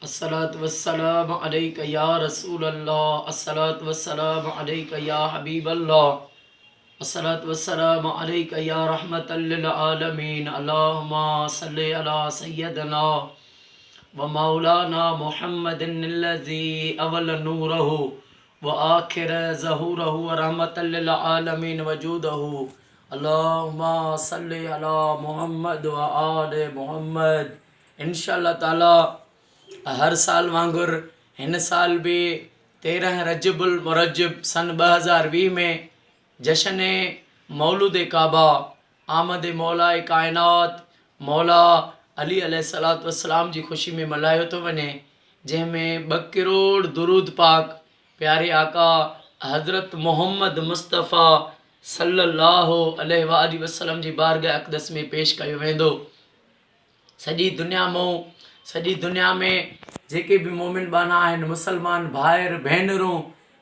अस्सलातु वस्सलामु अलैका या रसूल अल्लाह, अस्सलातु वस्सलामु अलैका या हबीब अल्लाह, अस्सलातु वस्सलामु अलैका या रहमतल लिल आलमीन। अल्लाहुम्मा सल्लि अला सय्यदना व मौलाना मुहम्मदिन अल्लज़ी अव्वल नूरहु व आखिर ज़हूरहु व रहमतल लिल आलमीन वजूदहु। अल्लाहुम्मा सल्लि अला मुहम्मद व आले मुहम्मद। इंशाअल्लाह ताला हर साल वांगुर हिन साल भी 13 रजबुल मुरज्जब सन 2020 में जशन मौलूद काबा आमद मौला कायनात मौला अली अलैहिस्सलातु वस्सलाम जी ख़ुशी में मल्हायो थो वञे, जंहिंमें 2 करोड़ दुरूद पाक प्यारे आका हज़रत मोहम्मद मुस्तफ़ा सल्लल्लाहु अलैहि वसल्लम जी बारगाह अक़दस में पेश कयो वेंदो। सॼी दुनिया में जेके भी मोमिन बाना आहिनि, मुसलमान भाइर भेनरूं,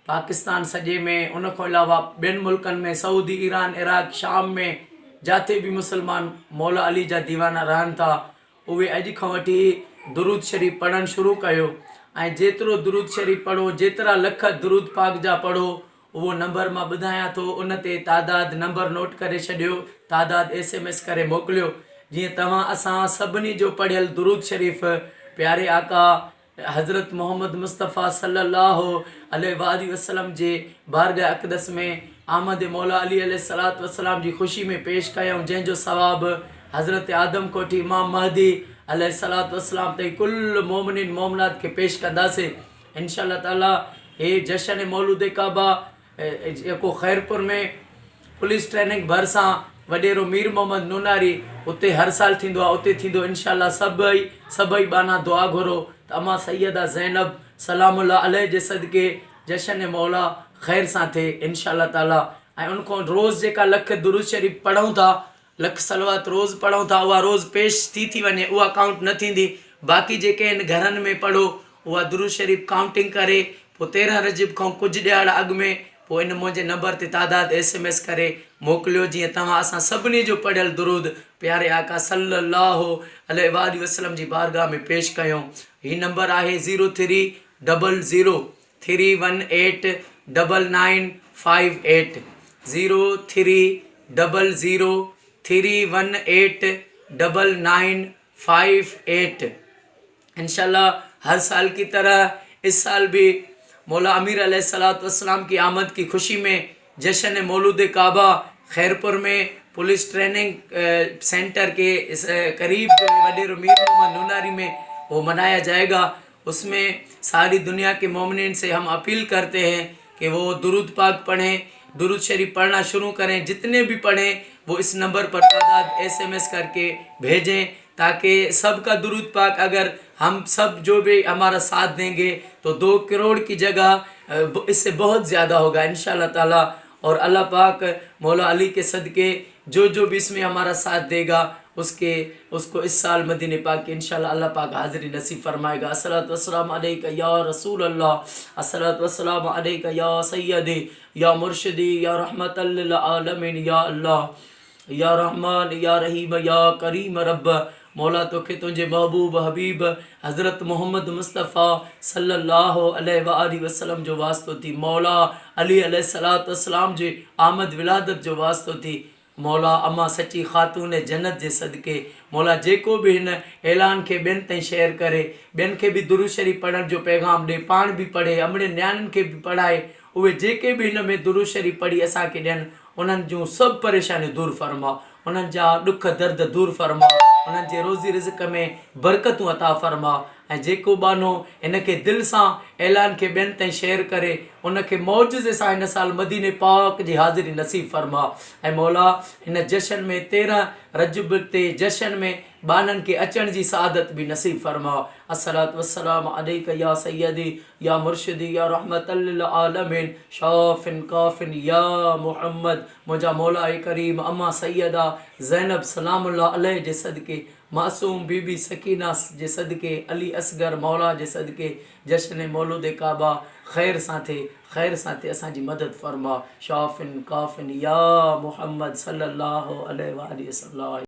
पाकिस्तान सॼे में, उन खां अलावा ॿियनि मुल्कनि में, सऊदी, ईरान, इराक, शाम में जिथे भी मुसलमान मौला अली जा दीवाना रहनि था, उहे अॼु खां वठी दुरूद शरीफ़ पढ़णु शुरू कयो। ऐं जेतिरो दुरूद शरीफ़ पढ़ो, जेतिरा लख दुरूद पाक जा पढ़ो, उहो नंबर मां ॿुधायां थो, उन ते तादाद नंबर नोट करे छॾियो, तादाद SMS करे मोकिलियो, जीअं तव्हां असां सभिनी जो पढ़ियल दुरूद शरीफ़ प्यारे आका हज़रत मोहम्मद मुस्तफ़ा सल्लल्लाहु अलैहि वसल्लम जे बारगाह अक़दस में आमद मौला अली अलैहिस्सलातु वस्सलाम जी ख़ुशी में पेश कयूं, जंहिंजो सवाब हज़रत आदम कोठी इमाम महदी अलैहिस्सलातु वस्सलाम ताईं कुल मोमिनीन मोमिनात खे पेश कंदासीं इंशाअल्लाह ताला। हे जशन मौलूद काबा जेको ख़ैरपुर में पुलिस ट्रेनिंग भरिसां वॾेरो मीर मोहम्मद नूनारी उते हर साल थींदो आहे, उते थींदो इंशाअल्लाह। सभई बाना दुआ घुरो त अम्मा सैयदा ज़ैनब सलामुल्लाह अलैह जे सदके जशन मौला ख़ैर सां थिए इंशाअल्लाह ताला। ऐं उनखां रोज़ जेका लख दुरूद शरीफ़ पढ़ूं था, लख सलवात रोज़ पढ़ूं था, उहा रोज़ पेश थी वञे, उहा काउंट न थींदी। बाक़ी जेके आहिनि घरनि में पढ़ो, उहा दुरूद शरीफ़ काउंटिंग करे पोइ 13 रजब खां कुझु ॾियार अॻु में पोइ इन मुंहिंजे नंबर ते तादाद SMS करे मोकिलियो, जीअं तव्हां असां सभिनी जो पढ़ियल दुरूद प्यारे आका सल्लल्लाहु अलैहि वसल्लम जी बारगाह में पेश कयूं। हीउ नंबर आहे 0300318998 0300318998। इंशाअल्लाह हर साल की तरह इस साल भी मौला अमीर अलैहिस्सलातु वस्सलाम की आमद की खुशी में जशन मौलूद काबा खैरपुर में पुलिस ट्रेनिंग सेंटर के इस करीब वडेरो मीर मोहम्मद नूनारी में वो मनाया जाएगा। उसमें सारी दुनिया के मोमिनीन से हम अपील करते हैं कि वो दुरूद पाक पढ़ें, दुरूद शरीफ पढ़ना शुरू करें। जितने भी पढ़ें वो इस नंबर पर तादाद SMS करके भेजें, ताकि सबका दुरूद पाक अगर हम सब जो भी हमारा साथ देंगे तो 2 करोड़ की जगह इससे बहुत ज़्यादा होगा इंशाअल्लाह ताला। और अल्लाह पाक मौला अली के सदके जो भी इसमें हमारा साथ देगा उसको इस साल मदीने पाक के इंशाअल्लाह अल्लाह पाक हाज़िरी नसीब फरमाएगा। अस्सलातु वस्सलामु अलैका या रसूल अल्लाह, अस्सलातु वस्सलामु अलैका या सय्यदी या मुर्शिदी या रहमतल लिल आलमीन। या अल्लाह या रहमान या रहीम या करीम रब, मौला तोखे तुंहिंजे महबूब हबीब हज़रत मोहम्मद मुस्तफ़ा सल्लल्लाहु अलैहि वसल्लम जो वास्तो थी, मौला अली अलैहिस्सलातु वस्सलाम जे आमद विलादत जो वास्तो थी, मौला अम्मा सच्ची ख़ातून जन्नत जे सदके मौला जेको भी हिन ऐलान खे ॿियनि ताईं शेयर करे, ॿियनि खे भी दुरूद शरीफ़ पढ़ण जो पैगाम ॾे, पाण भी पढ़े, अमड़े न्याणियुनि खे भी पढ़ाए, उहे जेके भी हिन में दुरूद शरीफ़ पढ़ी असांखे ॾियनि, उन्हनि जूं सभु परेशानियूं दूर फरमा, उन्हनि जा ॾुख दर्द दूर फरमा, उन्हनि जे रोज़ी रिज़्क़ में बरकतूं अता फरमा। ऐं जेको बानो इनखे दिलि सां ऐलान खे ॿियनि ताईं शेयर करे, उनखे मौजज़े सां हिन साल मदीने पाक जी हाज़िरी नसीब फरमा। ऐं मौला हिन जशन में 13 रजब ते जशन में बाननि खे अचण जी सआदत भी नसीब फरमा। अस्सलातु वस्सलामु अलैका या सय्यदी या मुर्शिदी या रहमतल लिल आलमीन शाफिन काफिन या मुहम्मद। मुंहिंजा मौला करीम अम्मा सैयदा ज़ैनब सलामुल्लाह अलैह जे सदके, मासूम बीबी सकीना जे सदके, अली असगर मौला जे सदके जशन मौलूद काबा ख़ैर सां थिए असांजी मदद फरमा। शाफिन काफिन या मुहम्मद सल्लल्लाहु अलैहि वसल्लम।